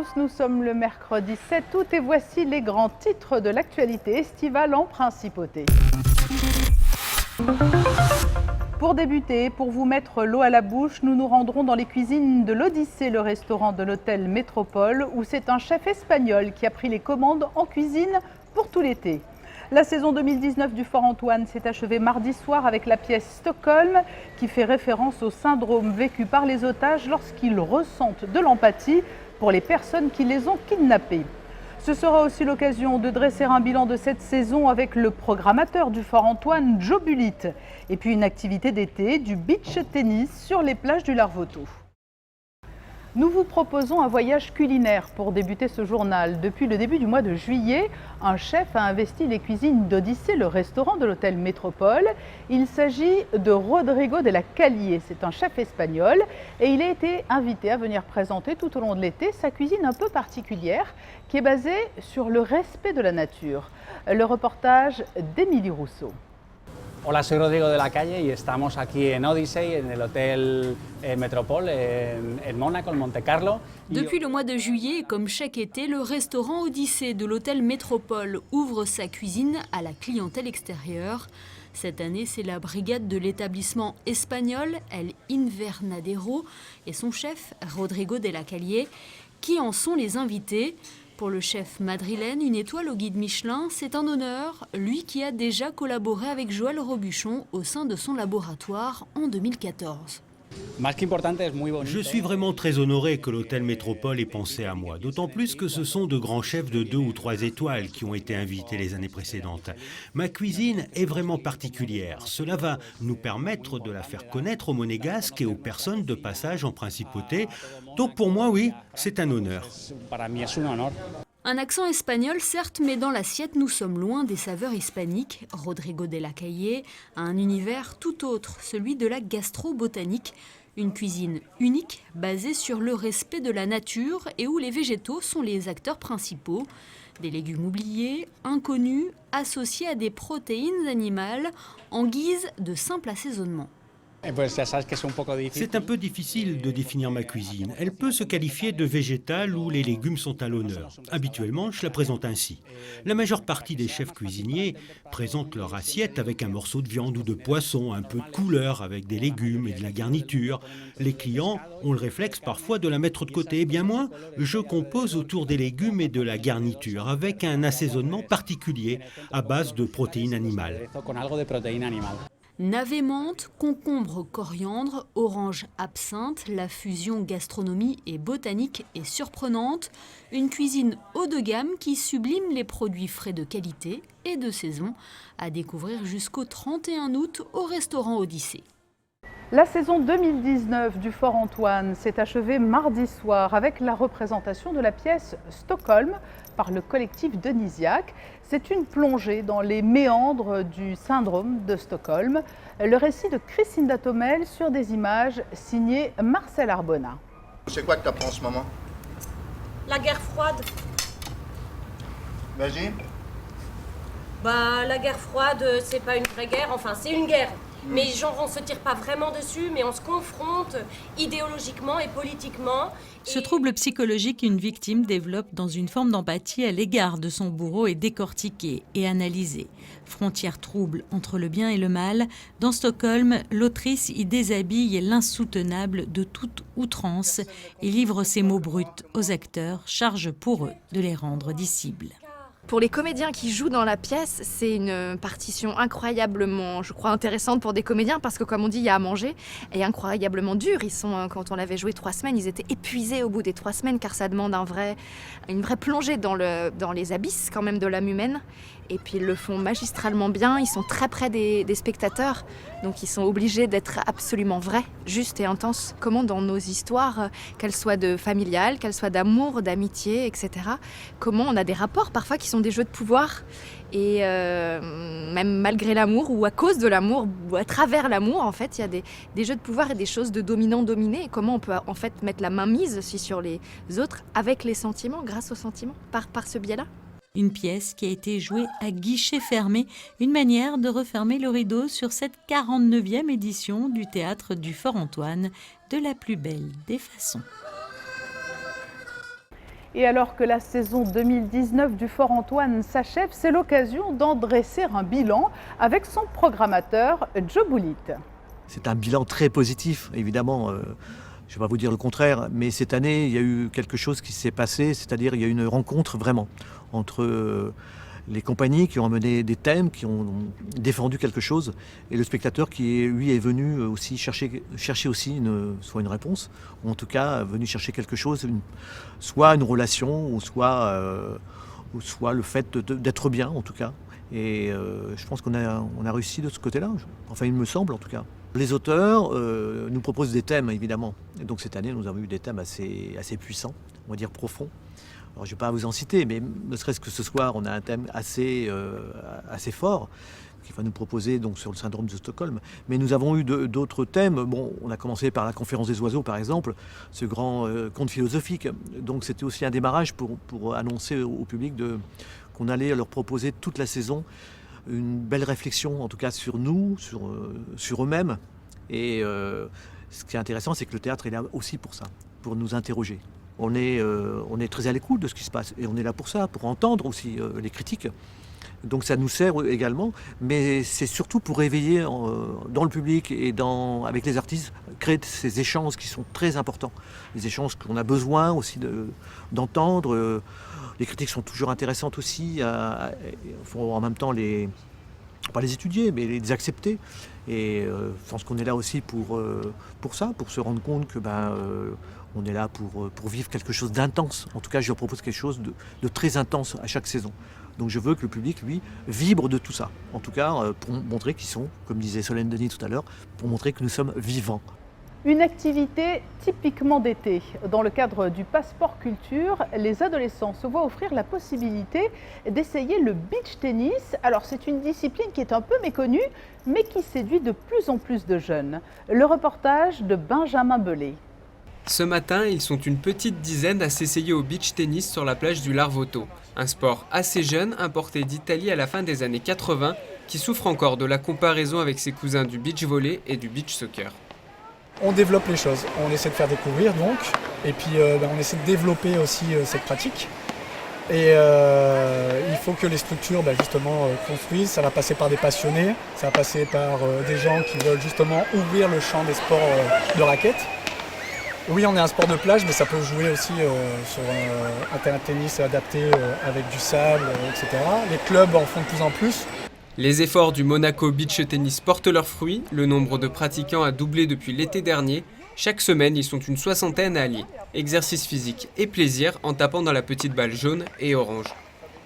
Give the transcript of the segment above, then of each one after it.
tous, nous sommes le mercredi 7 août et voici les grands titres de l'actualité estivale en principauté. Pour débuter, pour vous mettre l'eau à la bouche, nous nous rendrons dans les cuisines de l'Odyssée, le restaurant de l'hôtel Métropole, où c'est un chef espagnol qui a pris les commandes en cuisine pour tout l'été. La saison 2019 du Fort Antoine s'est achevée mardi soir avec la pièce Stockholm qui fait référence au syndrome vécu par les otages lorsqu'ils ressentent de l'empathie pour les personnes qui les ont kidnappés. Ce sera aussi l'occasion de dresser un bilan de cette saison avec le programmateur du Fort Antoine, Joe Bulit. Et puis une activité d'été, du beach tennis sur les plages du Larvoto. Nous vous proposons un voyage culinaire pour débuter ce journal. Depuis le début du mois de juillet, un chef a investi les cuisines d'Odyssée, le restaurant de l'hôtel Métropole. Il s'agit de Rodrigo de la Calle. C'est un chef espagnol et il a été invité à venir présenter tout au long de l'été sa cuisine un peu particulière qui est basée sur le respect de la nature. Le reportage d'Émilie Rousseau. Hola, soy Rodrigo de la Calle y estamos aquí en Odyssey, en el Hotel Métropole, en Mónaco, en Monte Carlo. Depuis le mois de juillet, comme chaque été, le restaurant Odyssée de l'Hôtel Métropole ouvre sa cuisine à la clientèle extérieure. Cette année, c'est la brigade de l'établissement espagnol El Invernadero et son chef, Rodrigo de la Calle, qui en sont les invités. Pour le chef madrilène, une étoile au guide Michelin, c'est un honneur, lui qui a déjà collaboré avec Joël Robuchon au sein de son laboratoire en 2014. Je suis vraiment très honoré que l'hôtel Métropole ait pensé à moi, d'autant plus que ce sont de grands chefs de 2 ou 3 étoiles qui ont été invités les années précédentes. Ma cuisine est vraiment particulière. Cela va nous permettre de la faire connaître aux Monégasques et aux personnes de passage en principauté. Donc pour moi, oui, c'est un honneur. Un accent espagnol, certes, mais dans l'assiette, nous sommes loin des saveurs hispaniques. Rodrigo de la Calle a un univers tout autre, celui de la gastro-botanique. Une cuisine unique, basée sur le respect de la nature et où les végétaux sont les acteurs principaux. Des légumes oubliés, inconnus, associés à des protéines animales, en guise de simple assaisonnement. C'est un peu difficile de définir ma cuisine. Elle peut se qualifier de végétale où les légumes sont à l'honneur. Habituellement, je la présente ainsi. La majeure partie des chefs cuisiniers présentent leur assiette avec un morceau de viande ou de poisson, un peu de couleur avec des légumes et de la garniture. Les clients ont le réflexe parfois de la mettre de côté. Eh bien moi, je compose autour des légumes et de la garniture avec un assaisonnement particulier à base de protéines animales. Navet menthe, concombre coriandre, orange absinthe, la fusion gastronomie et botanique est surprenante. Une cuisine haut de gamme qui sublime les produits frais de qualité et de saison. À découvrir jusqu'au 31 août au restaurant Odyssée. La saison 2019 du Fort Antoine s'est achevée mardi soir avec la représentation de la pièce Stockholm par le collectif Denisiac. C'est une plongée dans les méandres du syndrome de Stockholm. Le récit de Christine Tomel sur des images signées Marcel Arbona. C'est quoi que tu apprends en ce moment? La guerre froide. Vas-y. La guerre froide, c'est pas une vraie guerre, enfin c'est une guerre. Mais genre on se tire pas vraiment dessus, mais on se confronte idéologiquement et politiquement. Ce trouble psychologique qu'une victime développe dans une forme d'empathie à l'égard de son bourreau est décortiqué et analysé. Frontière trouble entre le bien et le mal, dans Stockholm, l'autrice y déshabille l'insoutenable de toute outrance et livre ses mots bruts aux acteurs, charge pour eux de les rendre dissibles. Pour les comédiens qui jouent dans la pièce, c'est une partition incroyablement, je crois, intéressante pour des comédiens parce que, comme on dit, il y a à manger et incroyablement dur. Ils sont, quand on l'avait joué 3 semaines, ils étaient épuisés au bout des 3 semaines car ça demande une vraie plongée dans les abysses quand même de l'âme humaine. Et puis ils le font magistralement bien, ils sont très près des spectateurs, donc ils sont obligés d'être absolument vrais, justes et intenses. Comment dans nos histoires, qu'elles soient de familiales, qu'elles soient d'amour, d'amitié, etc., comment on a des rapports parfois qui sont des jeux de pouvoir, et même malgré l'amour, ou à cause de l'amour, ou à travers l'amour, en fait, il y a des jeux de pouvoir et des choses de dominant-dominé, et comment on peut en fait mettre la main mise aussi sur les autres avec les sentiments, grâce aux sentiments, par ce biais-là. Une pièce qui a été jouée à guichet fermé, une manière de refermer le rideau sur cette 49e édition du théâtre du Fort Antoine, de la plus belle des façons. Et alors que la saison 2019 du Fort Antoine s'achève, c'est l'occasion d'en dresser un bilan avec son programmateur Joe Boulit. C'est un bilan très positif, évidemment. Je ne vais pas vous dire le contraire, mais cette année, il y a eu quelque chose qui s'est passé, c'est-à-dire il y a eu une rencontre vraiment entre les compagnies qui ont amené des thèmes, qui ont défendu quelque chose, et le spectateur qui, lui, est venu aussi chercher aussi soit une réponse, ou en tout cas venu chercher quelque chose, soit une relation, ou soit le fait d'être bien, en tout cas. Et je pense qu'on a réussi de ce côté-là, enfin il me semble en tout cas. Les auteurs nous proposent des thèmes, évidemment. Et donc cette année, nous avons eu des thèmes assez puissants, on va dire profonds. Alors, je ne vais pas vous en citer, mais ne serait-ce que ce soir, on a un thème assez fort qui va nous proposer donc, sur le syndrome de Stockholm. Mais nous avons eu d'autres thèmes. Bon, on a commencé par la conférence des oiseaux, par exemple, ce grand conte philosophique. Donc c'était aussi un démarrage pour annoncer au public qu'on allait leur proposer toute la saison une belle réflexion, en tout cas sur nous, sur eux-mêmes. Et ce qui est intéressant, c'est que le théâtre est là aussi pour ça, pour nous interroger. On est très à l'écoute de ce qui se passe et on est là pour ça, pour entendre aussi les critiques. Donc ça nous sert également, mais c'est surtout pour réveiller dans le public et avec les artistes, créer ces échanges qui sont très importants. Des échanges qu'on a besoin aussi d'entendre. Les critiques sont toujours intéressantes aussi. Il faut en même temps pas les étudier, mais les accepter. Et je pense qu'on est là aussi pour ça, pour se rendre compte que on est là pour vivre quelque chose d'intense. En tout cas, je leur propose quelque chose de très intense à chaque saison. Donc je veux que le public, lui, vibre de tout ça. En tout cas, pour montrer qu'ils sont, comme disait Solène Denis tout à l'heure, pour montrer que nous sommes vivants. Une activité typiquement d'été. Dans le cadre du Passeport Culture, les adolescents se voient offrir la possibilité d'essayer le beach tennis. Alors c'est une discipline qui est un peu méconnue, mais qui séduit de plus en plus de jeunes. Le reportage de Benjamin Belay. Ce matin, ils sont une petite dizaine à s'essayer au beach tennis sur la plage du Larvotto. Un sport assez jeune, importé d'Italie à la fin des années 80, qui souffre encore de la comparaison avec ses cousins du beach volley et du beach soccer. On développe les choses, on essaie de faire découvrir donc, et puis on essaie de développer aussi cette pratique. Et il faut que les structures justement construisent, ça va passer par des passionnés, ça va passer par des gens qui veulent justement ouvrir le champ des sports de raquettes. Oui, on est un sport de plage, mais ça peut jouer aussi sur un terrain de tennis adapté avec du sable, etc. Les clubs en font de plus en plus. Les efforts du Monaco Beach Tennis portent leurs fruits. Le nombre de pratiquants a doublé depuis l'été dernier. Chaque semaine, ils sont une soixantaine à allier exercice physique et plaisir en tapant dans la petite balle jaune et orange.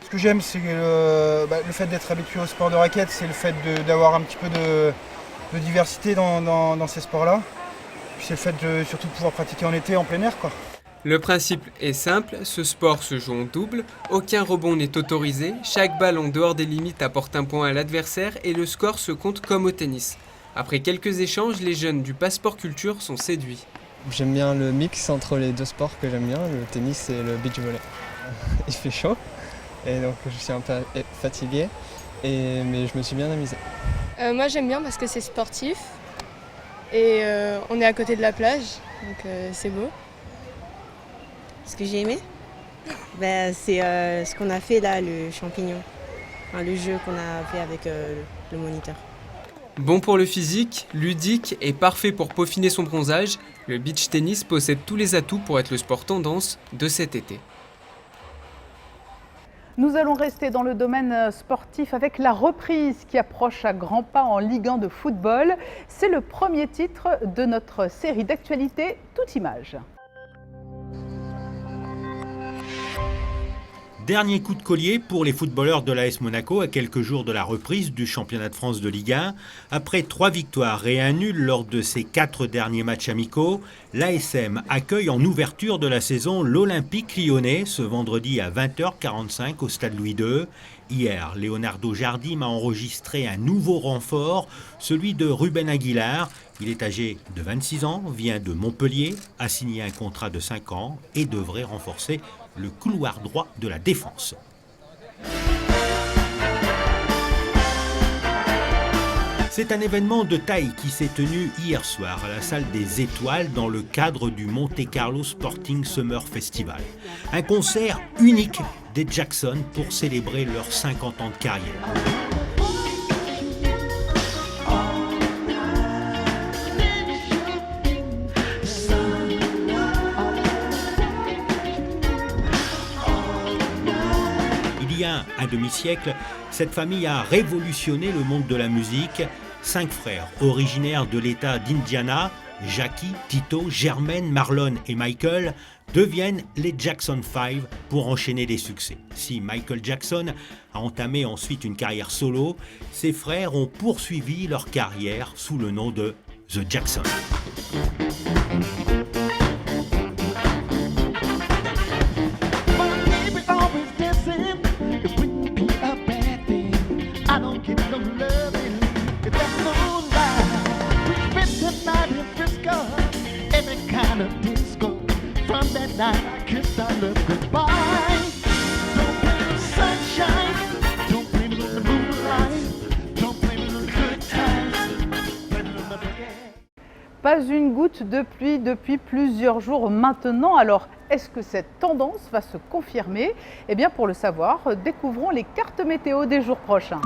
Ce que j'aime, c'est le fait d'être habitué au sport de raquette, c'est le fait d'avoir un petit peu de diversité dans ces sports-là. Puis c'est le fait de surtout pouvoir pratiquer en été, en plein air, quoi. Le principe est simple, ce sport se joue en double, aucun rebond n'est autorisé, chaque balle en dehors des limites apporte un point à l'adversaire et le score se compte comme au tennis. Après quelques échanges, les jeunes du Passeport Culture sont séduits. J'aime bien le mix entre les deux sports que j'aime bien, le tennis et le beach volley. Il fait chaud et donc je suis un peu fatigué, mais je me suis bien amusé. Moi j'aime bien parce que c'est sportif. Et on est à côté de la plage, donc c'est beau. Ce que j'ai aimé, c'est ce qu'on a fait là, le champignon. Enfin, le jeu qu'on a fait avec le moniteur. Bon pour le physique, ludique et parfait pour peaufiner son bronzage, le beach tennis possède tous les atouts pour être le sport tendance de cet été. Nous allons rester dans le domaine sportif avec la reprise qui approche à grands pas en Ligue 1 de football. C'est le premier titre de notre série d'actualité Toute Image. Dernier coup de collier pour les footballeurs de l'AS Monaco à quelques jours de la reprise du championnat de France de Ligue 1. Après 3 victoires et un nul lors de ses 4 derniers matchs amicaux, l'ASM accueille en ouverture de la saison l'Olympique Lyonnais ce vendredi à 20h45 au stade Louis II. Hier, Leonardo Jardim a enregistré un nouveau renfort, celui de Ruben Aguilar. Il est âgé de 26 ans, vient de Montpellier, a signé un contrat de 5 ans et devrait renforcer le couloir droit de la défense. C'est un événement de taille qui s'est tenu hier soir à la salle des Étoiles dans le cadre du Monte Carlo Sporting Summer Festival. Un concert unique des Jackson pour célébrer leurs 50 ans de carrière. Il y a un demi-siècle, cette famille a révolutionné le monde de la musique. 5 frères originaires de l'État d'Indiana, Jackie, Tito, Jermaine, Marlon et Michael, deviennent les Jackson 5 pour enchaîner des succès. Si Michael Jackson a entamé ensuite une carrière solo, ses frères ont poursuivi leur carrière sous le nom de The Jackson. Pas une goutte de pluie depuis plusieurs jours maintenant. Alors, est-ce que cette tendance va se confirmer? Eh bien, pour le savoir, découvrons les cartes météo des jours prochains.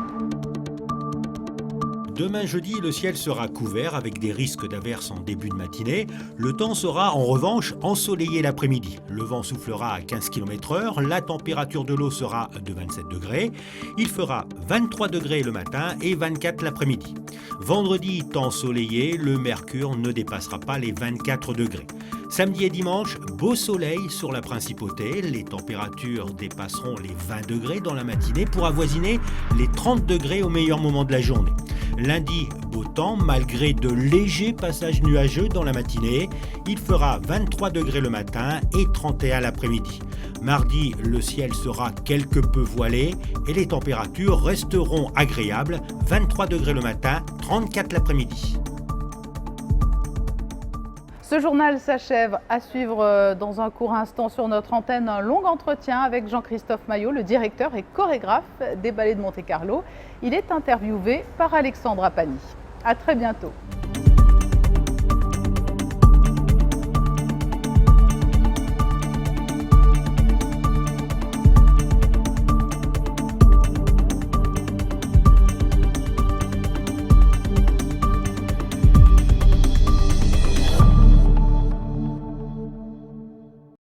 Demain jeudi, le ciel sera couvert avec des risques d'averses en début de matinée. Le temps sera en revanche ensoleillé l'après-midi. Le vent soufflera à 15 km/h, la température de l'eau sera de 27 degrés. Il fera 23 degrés le matin et 24 l'après-midi. Vendredi, temps ensoleillé, le mercure ne dépassera pas les 24 degrés. Samedi et dimanche, beau soleil sur la principauté. Les températures dépasseront les 20 degrés dans la matinée pour avoisiner les 30 degrés au meilleur moment de la journée. Lundi, beau temps malgré de légers passages nuageux dans la matinée. Il fera 23 degrés le matin et 31 l'après-midi. Mardi, le ciel sera quelque peu voilé et les températures resteront agréables. 23 degrés le matin, 34 l'après-midi. Ce journal s'achève. À suivre dans un court instant sur notre antenne un long entretien avec Jean-Christophe Maillot, le directeur et chorégraphe des Ballets de Monte Carlo. Il est interviewé par Alexandra Pani. À très bientôt.